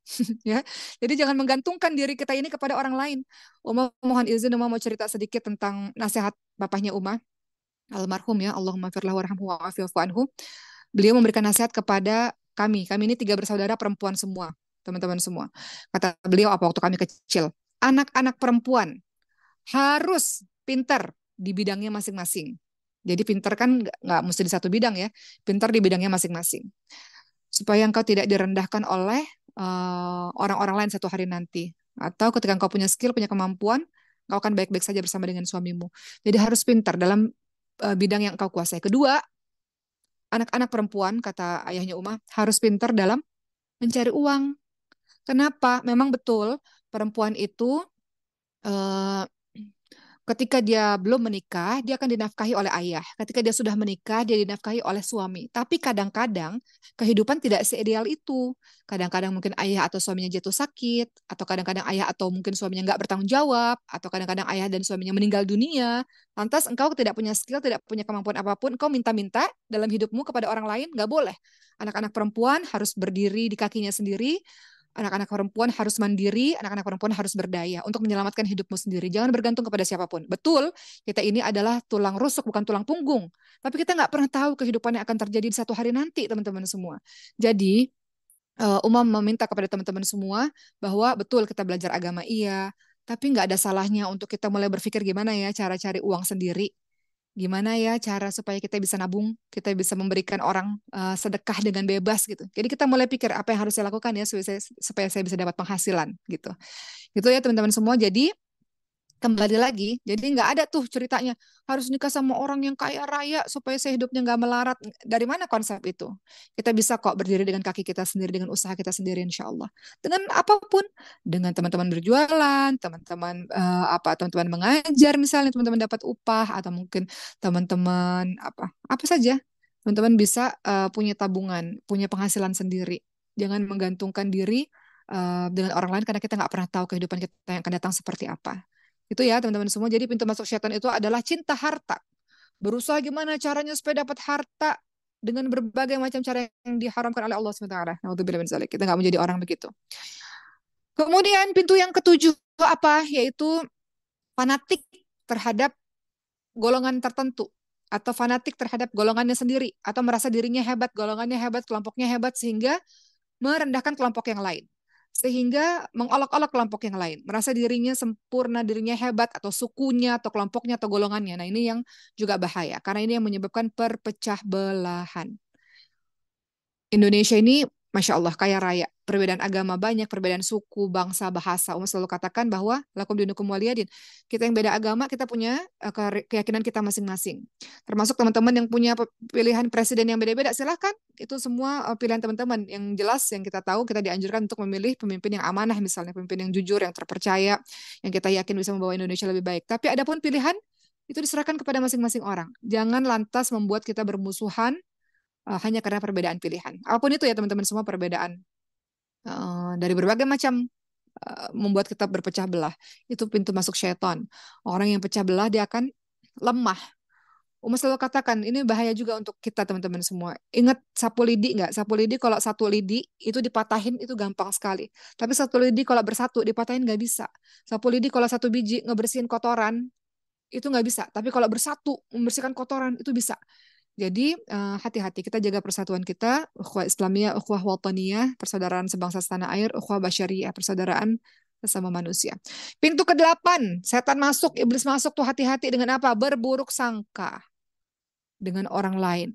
Ya, jadi jangan menggantungkan diri kita ini kepada orang lain. Uma mohon izin, Uma mau cerita sedikit tentang nasihat bapaknya Uma, almarhum ya, Allahumma firlahu warhamhu wa'afifu anhu. Beliau memberikan nasihat kepada kami. Kami ini tiga bersaudara perempuan semua, teman-teman semua. Kata beliau apa waktu kami kecil? Anak-anak perempuan harus pintar di bidangnya masing-masing. Jadi pintar kan nggak mesti di satu bidang ya, pintar di bidangnya masing-masing. Supaya engkau tidak direndahkan oleh orang-orang lain satu hari nanti. Atau ketika engkau punya skill, punya kemampuan, engkau akan baik-baik saja bersama dengan suamimu. Jadi harus pintar dalam bidang yang engkau kuasai. Kedua, anak-anak perempuan, kata ayahnya Uma, harus pintar dalam mencari uang. Kenapa? Memang betul, perempuan itu eh, ketika dia belum menikah, dia akan dinafkahi oleh ayah. Ketika dia sudah menikah, dia dinafkahi oleh suami. Tapi kadang-kadang kehidupan tidak seideal itu. Kadang-kadang mungkin ayah atau suaminya jatuh sakit, atau kadang-kadang ayah atau mungkin suaminya nggak bertanggung jawab, atau kadang-kadang ayah dan suaminya meninggal dunia. Lantas engkau tidak punya skill, tidak punya kemampuan apapun, engkau minta-minta dalam hidupmu kepada orang lain, nggak boleh. Anak-anak perempuan harus berdiri di kakinya sendiri, anak-anak perempuan harus mandiri, anak-anak perempuan harus berdaya untuk menyelamatkan hidupmu sendiri. Jangan bergantung kepada siapapun. Betul, kita ini adalah tulang rusuk, bukan tulang punggung. Tapi kita nggak pernah tahu kehidupan yang akan terjadi di satu hari nanti, teman-teman semua. Jadi, Umam meminta kepada teman-teman semua bahwa betul kita belajar agama iya, tapi nggak ada salahnya untuk kita mulai berpikir gimana ya cara cari uang sendiri. Gimana ya cara supaya kita bisa nabung, kita bisa memberikan orang sedekah dengan bebas gitu. Jadi kita mulai pikir apa yang harus saya lakukan ya supaya saya bisa dapat penghasilan gitu. Gitu ya teman-teman semua. Jadi kembali lagi, jadi nggak ada tuh ceritanya harus nikah sama orang yang kaya raya supaya saya hidupnya nggak melarat. Dari mana konsep itu? Kita bisa kok berdiri dengan kaki kita sendiri, dengan usaha kita sendiri, insya Allah. Dengan apapun, dengan teman-teman berjualan, teman-teman teman-teman mengajar, misalnya teman-teman dapat upah, atau mungkin teman-teman apa saja, teman-teman bisa punya tabungan, punya penghasilan sendiri. Jangan menggantungkan diri dengan orang lain karena kita nggak pernah tahu kehidupan kita yang akan datang seperti apa. Itu ya teman-teman semua. Jadi pintu masuk syaitan itu adalah cinta harta. Berusaha gimana caranya supaya dapat harta dengan berbagai macam cara yang diharamkan oleh Allah SWT. Naudzubillah min dzalik. Kita nggak menjadi orang begitu. Kemudian pintu yang ketujuh apa? Yaitu fanatik terhadap golongan tertentu. Atau fanatik terhadap golongannya sendiri. Atau merasa dirinya hebat, golongannya hebat, kelompoknya hebat. Sehingga merendahkan kelompok yang lain. sehingga mengolok-olok kelompok yang lain, merasa dirinya sempurna, dirinya hebat, atau sukunya, atau kelompoknya, atau golongannya. Nah, ini yang juga bahaya, karena ini yang menyebabkan perpecah belahan. Indonesia ini, Masya Allah, kaya raya. Perbedaan agama banyak, perbedaan suku, bangsa, bahasa. Umar selalu katakan bahwa lakum dinukum waliyadin. Kita yang beda agama, kita punya keyakinan kita masing-masing. Termasuk teman-teman yang punya pilihan presiden yang beda-beda, silahkan. Itu semua pilihan teman-teman. Yang jelas, yang kita tahu, kita dianjurkan untuk memilih pemimpin yang amanah, misalnya pemimpin yang jujur, yang terpercaya, yang kita yakin bisa membawa Indonesia lebih baik. Tapi adapun pilihan, itu diserahkan kepada masing-masing orang. Jangan lantas membuat kita bermusuhan hanya karena perbedaan pilihan. Apapun itu ya teman-teman, semua perbedaan dari berbagai macam membuat kita berpecah belah. Itu pintu masuk syaitan. Orang yang pecah belah dia akan lemah. Umar selalu katakan ini bahaya juga untuk kita teman-teman semua. Ingat sapu lidi nggak? Sapu lidi kalau satu lidi itu dipatahin itu gampang sekali. Tapi satu lidi kalau bersatu dipatahin nggak bisa. Sapu lidi kalau satu biji ngebersihin kotoran itu nggak bisa. Tapi kalau bersatu membersihkan kotoran itu bisa. Jadi hati-hati kita jaga persatuan kita, ukhuwah Islamiyah, ukhuwah wataniyah, persaudaraan sebangsa setanah air, ukhuwah basyariyah, persaudaraan sesama manusia. Pintu ke-8, setan masuk, iblis masuk tuh hati-hati dengan apa? Berburuk sangka dengan orang lain.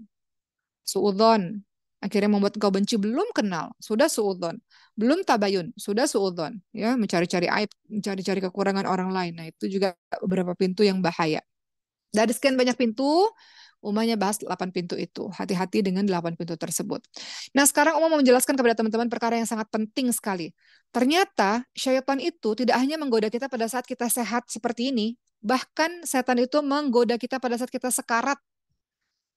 Suudzon. Akhirnya membuat engkau benci, belum kenal, sudah suudzon. Belum tabayun, sudah suudzon. Ya, mencari-cari aib, mencari-cari kekurangan orang lain. Nah, itu juga beberapa pintu yang bahaya. Dari sekian banyak pintu, Umanya bahas 8 pintu itu. Hati-hati dengan 8 pintu tersebut. Nah, sekarang Uma mau menjelaskan kepada teman-teman perkara yang sangat penting sekali. Ternyata syaitan itu tidak hanya menggoda kita pada saat kita sehat seperti ini, bahkan setan itu menggoda kita pada saat kita sekarat,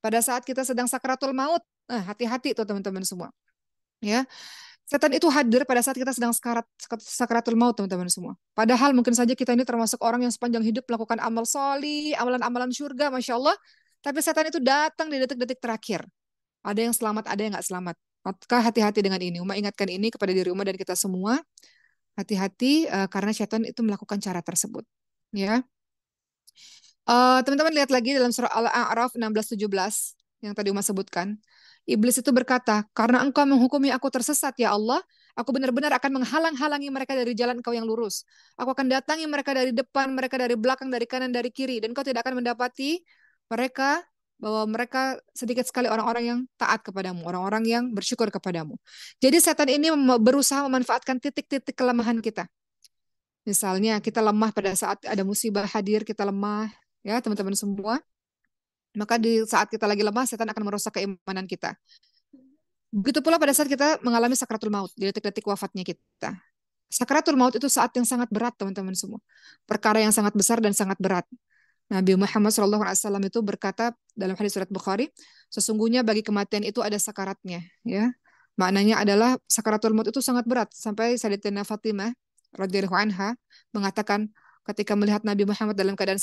pada saat kita sedang sakratul maut. Nah, hati-hati tuh teman-teman semua. Ya, setan itu hadir pada saat kita sedang sakratul maut, teman-teman semua. Padahal mungkin saja kita ini termasuk orang yang sepanjang hidup melakukan amal soli, amalan-amalan surga, Masya Allah. Tapi setan itu datang di detik-detik terakhir. Ada yang selamat, ada yang nggak selamat. Maka hati-hati dengan ini. Uma ingatkan ini kepada diri Uma dan kita semua. Hati-hati karena setan itu melakukan cara tersebut. Ya, teman-teman lihat lagi dalam surah Al-A'raf 16-17 yang tadi Uma sebutkan. Iblis itu berkata, karena engkau menghukumi aku tersesat ya Allah, aku benar-benar akan menghalang-halangi mereka dari jalan engkau yang lurus. Aku akan datangi mereka dari depan, mereka dari belakang, dari kanan, dari kiri. Dan kau tidak akan mendapati mereka, bahwa mereka sedikit sekali orang-orang yang taat kepadamu, orang-orang yang bersyukur kepadamu. Jadi setan ini berusaha memanfaatkan titik-titik kelemahan kita. Misalnya kita lemah pada saat ada musibah hadir, kita lemah, ya teman-teman semua. Maka di saat kita lagi lemah, setan akan merusak keimanan kita. Begitu pula pada saat kita mengalami sakratul maut, di detik-detik wafatnya kita. Sakratul maut itu saat yang sangat berat, teman-teman semua. Perkara yang sangat besar dan sangat berat. Nabi Muhammad SAW itu berkata dalam hadis surat Bukhari, sesungguhnya bagi kematian itu ada sakaratnya. Ya, maknanya adalah sakaratul maut itu sangat berat. Sampai Sayyidatina Fatimah radhiyallahu anha mengatakan ketika melihat Nabi Muhammad dalam keadaan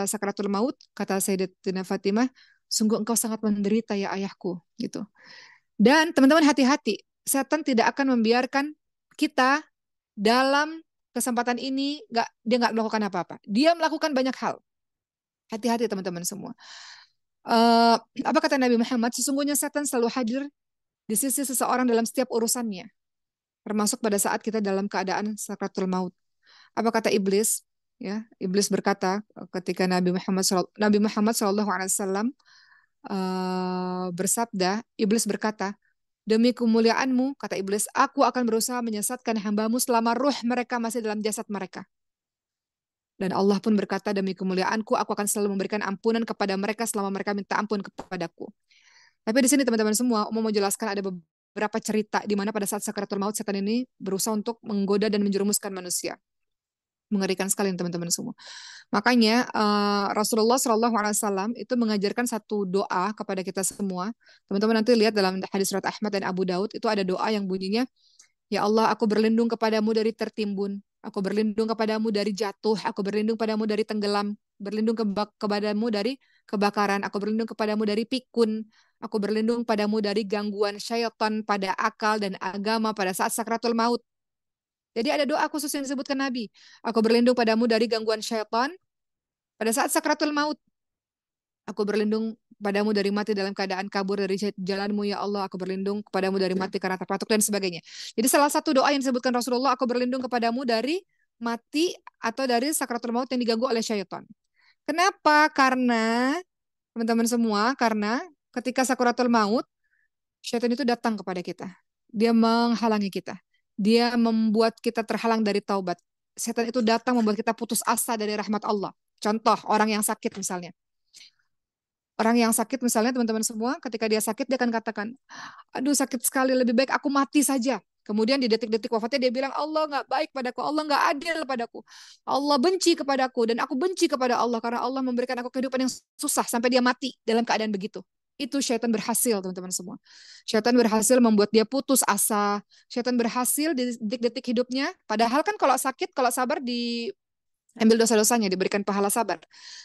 sakaratul maut, kata Sayyidatina Fatimah, sungguh engkau sangat menderita ya ayahku, gitu. Dan teman-teman hati-hati, setan tidak akan membiarkan kita dalam kesempatan ini dia nggak melakukan apa-apa. Dia melakukan banyak hal. Hati-hati teman-teman semua. Uh, apa kata Nabi Muhammad? Sesungguhnya setan selalu hadir di sisi seseorang dalam setiap urusannya, termasuk pada saat kita dalam keadaan sakratul maut. Apa kata iblis? Ya, iblis berkata ketika Nabi Muhammad SAW bersabda, iblis berkata, demi kemuliaanmu, kata iblis, aku akan berusaha menyesatkan hambamu selama ruh mereka masih dalam jasad mereka. Dan Allah pun berkata, demi kemuliaanku, aku akan selalu memberikan ampunan kepada mereka selama mereka minta ampun kepadaku. Tapi di sini teman-teman semua, mau jelaskan ada beberapa cerita di mana pada saat sakaratul maut setan ini berusaha untuk menggoda dan menjerumuskan manusia. Mengerikan sekali teman-teman semua. Makanya Rasulullah SAW itu mengajarkan satu doa kepada kita semua. Teman-teman nanti lihat dalam hadis surat Ahmad dan Abu Daud itu ada doa yang bunyinya, ya Allah, aku berlindung kepadamu dari tertimbun. Aku berlindung kepadamu dari jatuh. Aku berlindung kepadamu dari tenggelam. Berlindung kepadamu dari kebakaran. Aku berlindung kepadamu dari pikun. Aku berlindung padamu dari gangguan syaitan pada akal dan agama pada saat sakratul maut. Jadi ada doa khusus yang disebutkan Nabi. Aku berlindung padamu dari gangguan syaitan pada saat sakratul maut. Aku berlindung kepadamu dari mati dalam keadaan kabur dari jalanmu ya Allah, aku berlindung kepadamu dari mati karena terpatuk dan sebagainya. Jadi salah satu doa yang disebutkan Rasulullah, aku berlindung kepadamu dari mati atau dari sakratul maut yang diganggu oleh syaitan. Kenapa? Karena teman-teman semua, karena ketika sakratul maut, syaitan itu datang kepada kita. Dia menghalangi kita. Dia membuat kita terhalang dari taubat. Setan itu datang membuat kita putus asa dari rahmat Allah. Contoh, orang yang sakit misalnya. Orang yang sakit misalnya teman-teman semua, ketika dia sakit dia akan katakan, aduh sakit sekali, lebih baik aku mati saja. Kemudian di detik-detik wafatnya dia bilang, Allah nggak baik padaku, Allah nggak adil padaku, Allah benci kepadaku, dan aku benci kepada Allah karena Allah memberikan aku kehidupan yang susah sampai dia mati dalam keadaan begitu. Itu syaitan berhasil teman-teman semua. Syaitan berhasil membuat dia putus asa. Syaitan berhasil di detik-detik hidupnya. Padahal kan kalau sakit, kalau sabar ambil dosa-dosanya, diberikan pahala sabar.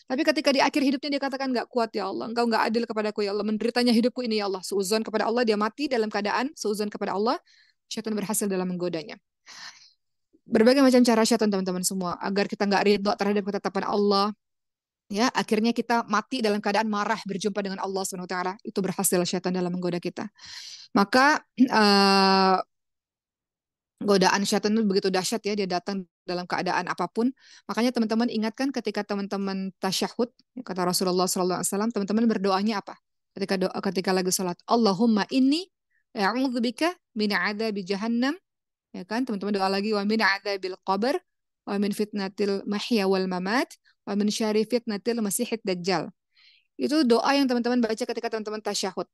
Tapi ketika di akhir hidupnya dia katakan nggak kuat ya Allah, engkau nggak adil kepadaku ya Allah, menderitanya hidupku ini ya Allah. Suuzon kepada Allah, dia mati dalam keadaan suuzon kepada Allah, syaitan berhasil dalam menggodanya. Berbagai macam cara syaitan teman-teman semua, agar kita nggak ridho terhadap ketetapan Allah, ya akhirnya kita mati dalam keadaan marah berjumpa dengan Allah Subhanahu wa taala, itu berhasil syaitan dalam menggoda kita. Maka godaan syaitan itu begitu dahsyat ya, dia datang dalam keadaan apapun. Makanya teman-teman ingatkan ketika teman-teman tasyahud, kata Rasulullah SAW, teman-teman berdoanya apa? Ketika lagi sholat, Allahumma inni a'udzubika min adzabi jahannam, ya kan? Teman-teman doa lagi, wa min adzabil qabr, wa min fitnatil mahya wal mamat, wa min syarri fitnatil masihid dajjal. Itu doa yang teman-teman baca ketika teman-teman tasyahud.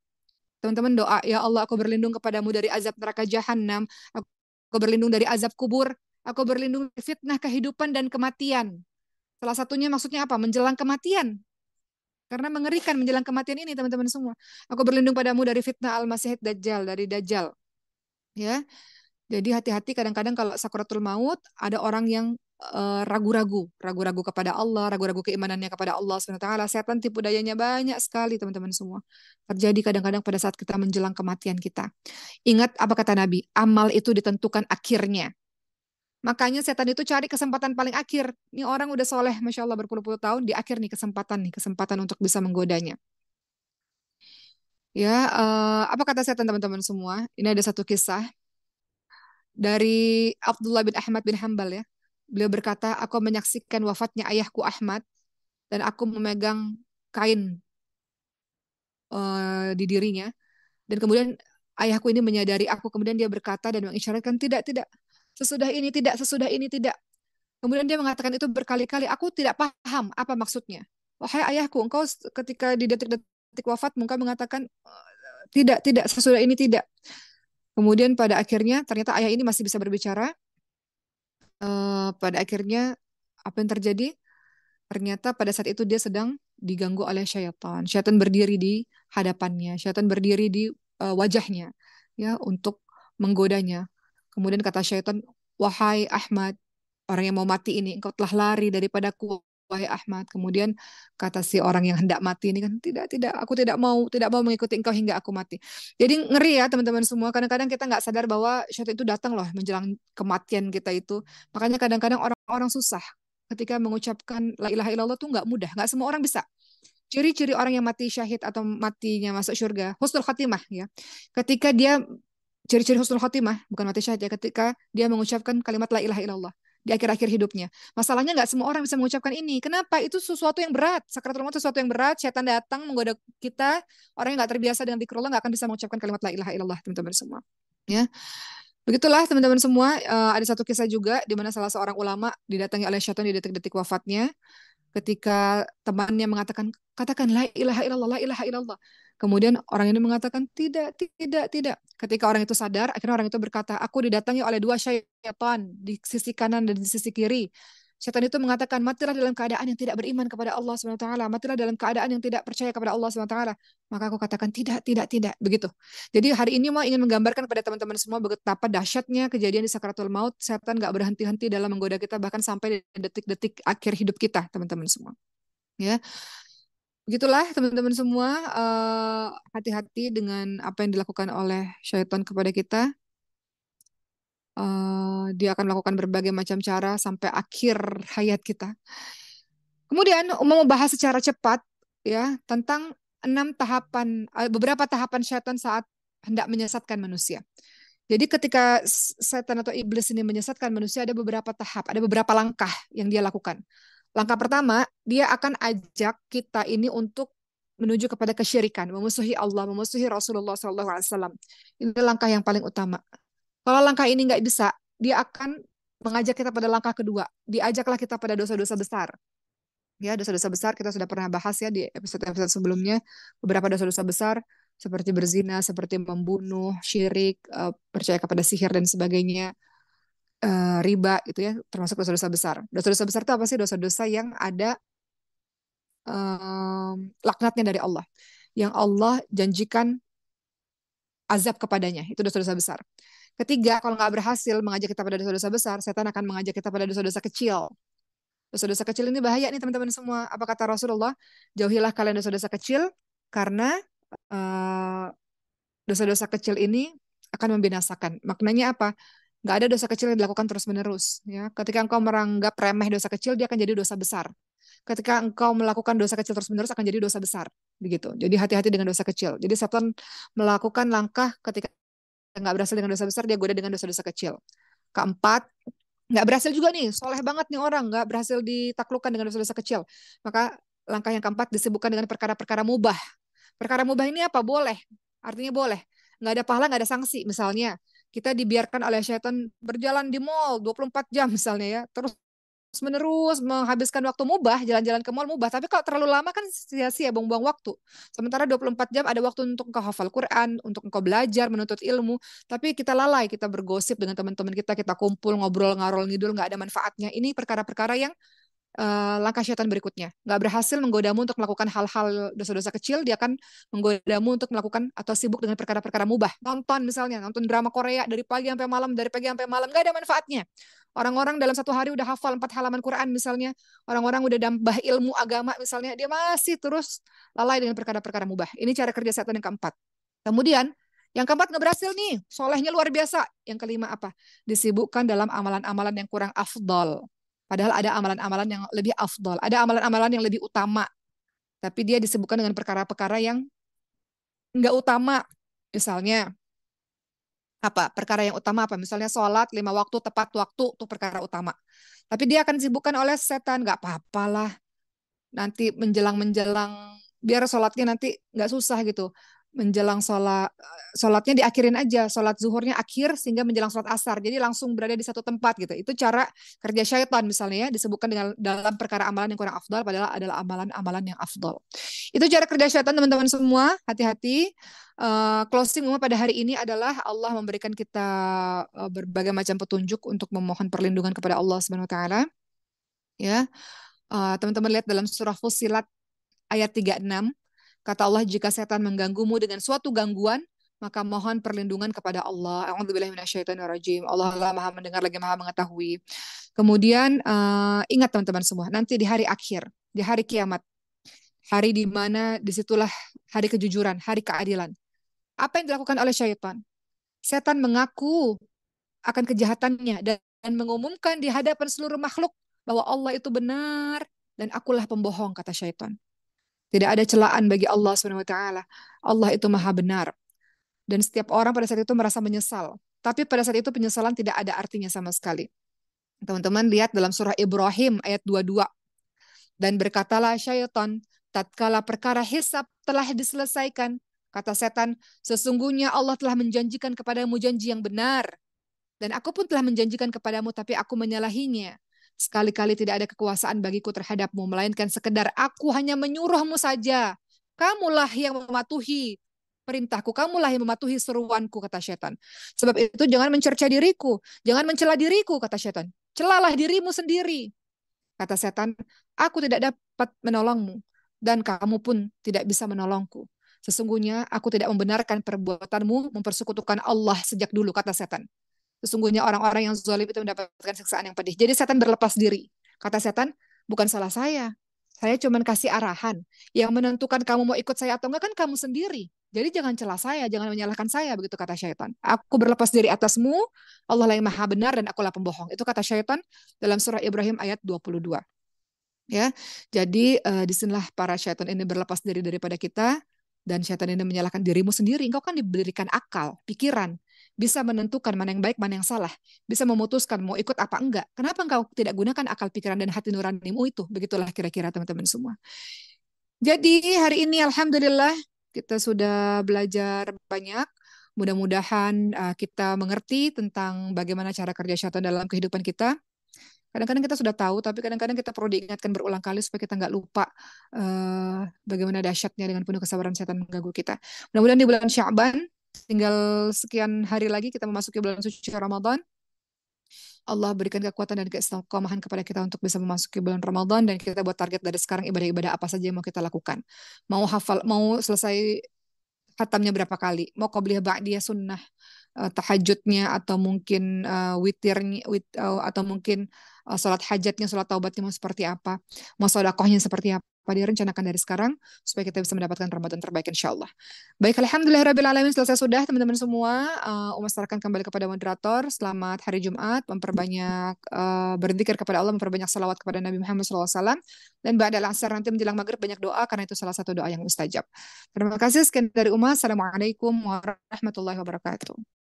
Teman-teman doa, ya Allah, aku berlindung kepadamu dari azab neraka jahanam. Aku berlindung dari azab kubur. Aku berlindung dari fitnah kehidupan dan kematian. Salah satunya maksudnya apa? Menjelang kematian. Karena mengerikan menjelang kematian ini teman-teman semua. Aku berlindung padamu dari fitnah al-masihid dajjal, dari dajjal. Ya. Jadi hati-hati kadang-kadang kalau sakaratul maut ada orang yang ragu-ragu kepada Allah, ragu-ragu keimanannya kepada Allah SWT. Setan tipu dayanya banyak sekali teman-teman semua. Terjadi kadang-kadang pada saat kita menjelang kematian kita. Ingat apa kata Nabi, amal itu ditentukan akhirnya. Makanya setan itu cari kesempatan paling akhir. Ini orang udah soleh, Masya Allah berpuluh-puluh tahun, di akhir nih, kesempatan untuk bisa menggodanya. Ya, apa kata setan teman-teman semua? Ini ada satu kisah dari Abdullah bin Ahmad bin Hambal ya. Beliau berkata, aku menyaksikan wafatnya ayahku Ahmad dan aku memegang kain di dirinya. Dan kemudian ayahku ini menyadari aku, kemudian dia berkata dan mengisyaratkan, tidak, tidak, sesudah ini tidak, sesudah ini tidak. Kemudian dia mengatakan itu berkali-kali, aku tidak paham apa maksudnya. Wahai ayahku, engkau ketika di detik-detik wafat, engkau mengatakan, tidak, tidak, sesudah ini tidak. Kemudian pada akhirnya, ternyata ayah ini masih bisa berbicara. Pada akhirnya, apa yang terjadi? Ternyata pada saat itu dia sedang diganggu oleh syaitan. Syaitan berdiri di hadapannya, syaitan berdiri di wajahnya, ya untuk menggodanya. Kemudian kata syaitan, wahai Ahmad, orang yang mau mati ini, engkau telah lari daripadaku, wahai Ahmad. Kemudian kata si orang yang hendak mati ini kan, tidak, tidak, aku tidak mau mengikuti engkau hingga aku mati. Jadi ngeri ya teman-teman semua. Kadang-kadang kita nggak sadar bahwa syaitan itu datang loh menjelang kematian kita itu. Makanya kadang-kadang orang-orang susah ketika mengucapkan la ilaha illallah tuh nggak mudah, nggak semua orang bisa. Ciri-ciri orang yang mati syahid atau matinya masuk surga, husnul khatimah ya. Ketika dia ciri-ciri husnul khatimah bukan mati syahid ya, ketika dia mengucapkan kalimat la ilaha illallah di akhir-akhir hidupnya. Masalahnya nggak semua orang bisa mengucapkan ini. Kenapa? Itu sesuatu yang berat. Sakaratul maut sesuatu yang berat. Setan datang menggoda kita. Orang yang nggak terbiasa dengan zikrullah nggak akan bisa mengucapkan kalimat la ilaha illallah, teman-teman semua. Ya, begitulah teman-teman semua. Ada satu kisah juga di mana salah seorang ulama didatangi oleh syaitan di detik-detik wafatnya. Ketika temannya mengatakan, katakan la ilaha illallah, la ilaha illallah. Kemudian orang ini mengatakan, tidak, tidak, tidak. Ketika orang itu sadar, akhirnya orang itu berkata, aku didatangi oleh dua syaitan di sisi kanan dan di sisi kiri. Syaitan itu mengatakan, matilah dalam keadaan yang tidak beriman kepada Allah SWT. Matilah dalam keadaan yang tidak percaya kepada Allah SWT. Maka aku katakan, tidak, tidak, tidak. Begitu. Jadi hari ini mau ingin menggambarkan kepada teman-teman semua betapa dahsyatnya kejadian di sakaratul maut. Setan gak berhenti-henti dalam menggoda kita, bahkan sampai detik-detik akhir hidup kita, teman-teman semua. Ya, begitulah teman-teman semua. Hati-hati dengan apa yang dilakukan oleh syaitan kepada kita. Dia akan melakukan berbagai macam cara sampai akhir hayat kita. Kemudian mau membahas secara cepat ya tentang beberapa tahapan syaitan saat hendak menyesatkan manusia. Jadi ketika setan atau iblis ini menyesatkan manusia, ada beberapa tahap, ada beberapa langkah yang dia lakukan. Langkah pertama, dia akan ajak kita ini untuk menuju kepada kesyirikan, memusuhi Allah, memusuhi Rasulullah SAW. Ini langkah yang paling utama. Kalau langkah ini nggak bisa, dia akan mengajak kita pada langkah kedua. Diajaklah kita pada dosa-dosa besar. Ya, dosa-dosa besar kita sudah pernah bahas ya di episode-episode sebelumnya. Beberapa dosa-dosa besar seperti berzina, seperti membunuh, syirik, percaya kepada sihir dan sebagainya, riba itu ya, termasuk dosa-dosa besar. Dosa-dosa besar itu apa sih? Dosa-dosa yang ada laknatnya dari Allah. Yang Allah janjikan azab kepadanya. Itu dosa-dosa besar. Ketiga, kalau nggak berhasil mengajak kita pada dosa-dosa besar, setan akan mengajak kita pada dosa-dosa kecil. Dosa-dosa kecil ini bahaya nih teman-teman semua. Apa kata Rasulullah? Jauhilah kalian dosa-dosa kecil karena eh, dosa-dosa kecil ini akan membinasakan. Maknanya apa? Nggak ada dosa kecil yang dilakukan terus-menerus. Ya, ketika engkau meranggap remeh dosa kecil, dia akan jadi dosa besar. Ketika engkau melakukan dosa kecil terus-menerus akan jadi dosa besar. Begitu. Jadi hati-hati dengan dosa kecil. Jadi setan melakukan langkah ketika nggak berhasil dengan dosa besar, dia goda dengan dosa-dosa kecil. Keempat, nggak berhasil juga nih, soleh banget nih orang, nggak berhasil ditaklukkan dengan dosa-dosa kecil. Maka langkah yang keempat disebutkan dengan perkara-perkara mubah. Perkara mubah ini apa? Boleh. Artinya boleh. Nggak ada pahala, nggak ada sanksi. Misalnya, kita dibiarkan oleh syaitan berjalan di mall 24 jam misalnya ya. Terus menerus menghabiskan waktu mubah, jalan-jalan ke mall mubah. Tapi kalau terlalu lama kan sia-sia, buang-buang waktu. Sementara 24 jam ada waktu untuk engkau hafal Quran, untuk engkau belajar, menuntut ilmu. Tapi kita lalai, kita bergosip dengan teman-teman kita kumpul, ngobrol, ngarol, ngidul, nggak ada manfaatnya. Ini perkara-perkara yang langkah syaitan berikutnya. Nggak berhasil menggodamu untuk melakukan hal-hal dosa-dosa kecil, dia akan menggodamu untuk melakukan atau sibuk dengan perkara-perkara mubah. Nonton misalnya, nonton drama Korea dari pagi sampai malam, dari pagi sampai malam, nggak ada manfaatnya. Orang-orang dalam satu hari udah hafal 4 halaman Quran misalnya, orang-orang udah nambah ilmu agama misalnya, dia masih terus lalai dengan perkara-perkara mubah. Ini cara kerja setan yang keempat. Kemudian, yang keempat nggak berhasil nih, solehnya luar biasa. Yang kelima apa? Disibukkan dalam amalan-amalan yang kurang afdol. Padahal ada amalan-amalan yang lebih afdol, ada amalan-amalan yang lebih utama. Tapi dia disebutkan dengan perkara-perkara yang nggak utama. Misalnya, apa? Perkara yang utama apa? Misalnya sholat 5 waktu, tepat waktu, itu perkara utama. Tapi dia akan disibukkan oleh setan, nggak apa-apalah. Nanti menjelang-menjelang, biar sholatnya nanti nggak susah gitu. Menjelang sholatnya diakhirin aja, sholat zuhurnya akhir sehingga menjelang sholat asar, jadi langsung berada di satu tempat gitu. Itu cara kerja syaitan misalnya ya, disebutkan dengan dalam perkara amalan yang kurang afdal padahal adalah amalan-amalan yang afdal. Itu cara kerja syaitan teman-teman semua, hati-hati. Closing pada hari ini adalah Allah memberikan kita berbagai macam petunjuk untuk memohon perlindungan kepada Allah Subhanahu wa taala ya. Teman-teman lihat dalam surah Fussilat ayat 36, kata Allah, jika setan mengganggumu dengan suatu gangguan, maka mohon perlindungan kepada Allah. A'udzubillahi minasyaitonirrajim. Allah lah Maha mendengar lagi Maha mengetahui. Kemudian ingat teman-teman semua, nanti di hari akhir, di hari kiamat, hari di mana disitulah hari kejujuran, hari keadilan. Apa yang dilakukan oleh syaitan? Setan mengaku akan kejahatannya dan mengumumkan di hadapan seluruh makhluk bahwa Allah itu benar dan akulah pembohong, kata syaitan. Tidak ada celaan bagi Allah Subhanahu wa taala. Allah itu Maha benar. Dan setiap orang pada saat itu merasa menyesal. Tapi pada saat itu penyesalan tidak ada artinya sama sekali. Teman-teman lihat dalam surah Ibrahim ayat 22. Dan berkatalah syaitan, tatkala perkara hisab telah diselesaikan, kata setan, sesungguhnya Allah telah menjanjikan kepadamu janji yang benar. Dan aku pun telah menjanjikan kepadamu, tapi aku menyalahinya. Sekali-kali tidak ada kekuasaan bagiku terhadapmu, melainkan sekedar aku hanya menyuruhmu saja. Kamulah yang mematuhi perintahku, kamulah yang mematuhi seruanku, kata setan. Sebab itu jangan mencerca diriku, jangan mencela diriku, kata setan. Celalah dirimu sendiri. Kata setan, aku tidak dapat menolongmu, dan kamu pun tidak bisa menolongku. Sesungguhnya aku tidak membenarkan perbuatanmu mempersekutukan Allah sejak dulu, kata setan. Sesungguhnya orang-orang yang zalim itu mendapatkan siksaan yang pedih. Jadi setan berlepas diri. Kata setan, bukan salah saya. Saya cuma kasih arahan. Yang menentukan kamu mau ikut saya atau enggak kan kamu sendiri. Jadi jangan celah saya, jangan menyalahkan saya, begitu kata syaitan. Aku berlepas diri atasmu, Allah lah yang maha benar dan akulah pembohong. Itu kata syaitan dalam surah Ibrahim ayat 22. Ya, jadi disinilah para syaitan ini berlepas diri daripada kita, dan syaitan ini menyalahkan dirimu sendiri. Engkau kan diberikan akal, pikiran, bisa menentukan mana yang baik, mana yang salah, bisa memutuskan mau ikut apa enggak. Kenapa engkau tidak gunakan akal, pikiran, dan hati nuranimu itu? Begitulah kira-kira teman-teman semua. Jadi hari ini alhamdulillah kita sudah belajar banyak. Mudah-mudahan kita mengerti tentang bagaimana cara kerja syaitan dalam kehidupan kita. Kadang-kadang kita sudah tahu, tapi kadang-kadang kita perlu diingatkan berulang kali supaya kita nggak lupa bagaimana dahsyatnya dengan penuh kesabaran setan mengganggu kita. Mudah-mudahan di bulan Sya'ban, tinggal sekian hari lagi kita memasuki bulan suci Ramadan. Allah berikan kekuatan dan keistiqomahan kepada kita untuk bisa memasuki bulan Ramadan, dan kita buat target dari sekarang ibadah-ibadah apa saja yang mau kita lakukan. Mau hafal, mau selesai khatamnya berapa kali, mau qobliyah ba'diyah sunnah, tahajudnya, atau mungkin witirnya, atau mungkin sholat hajatnya, sholat taubatnya mau seperti apa, mau sodakohnya seperti apa, direncanakan dari sekarang supaya kita bisa mendapatkan Ramadan terbaik insya Allah. Baik, alhamdulillahirabbil alamin, selesai sudah teman-teman semua. Umas serahkan kembali kepada moderator. Selamat hari Jumat, memperbanyak berzikir kepada Allah, memperbanyak salawat kepada Nabi Muhammad SAW, dan ba'dal asar nanti menjelang maghrib banyak doa karena itu salah satu doa yang mustajab. Terima kasih, sekian dari Umas. Assalamualaikum warahmatullahi wabarakatuh.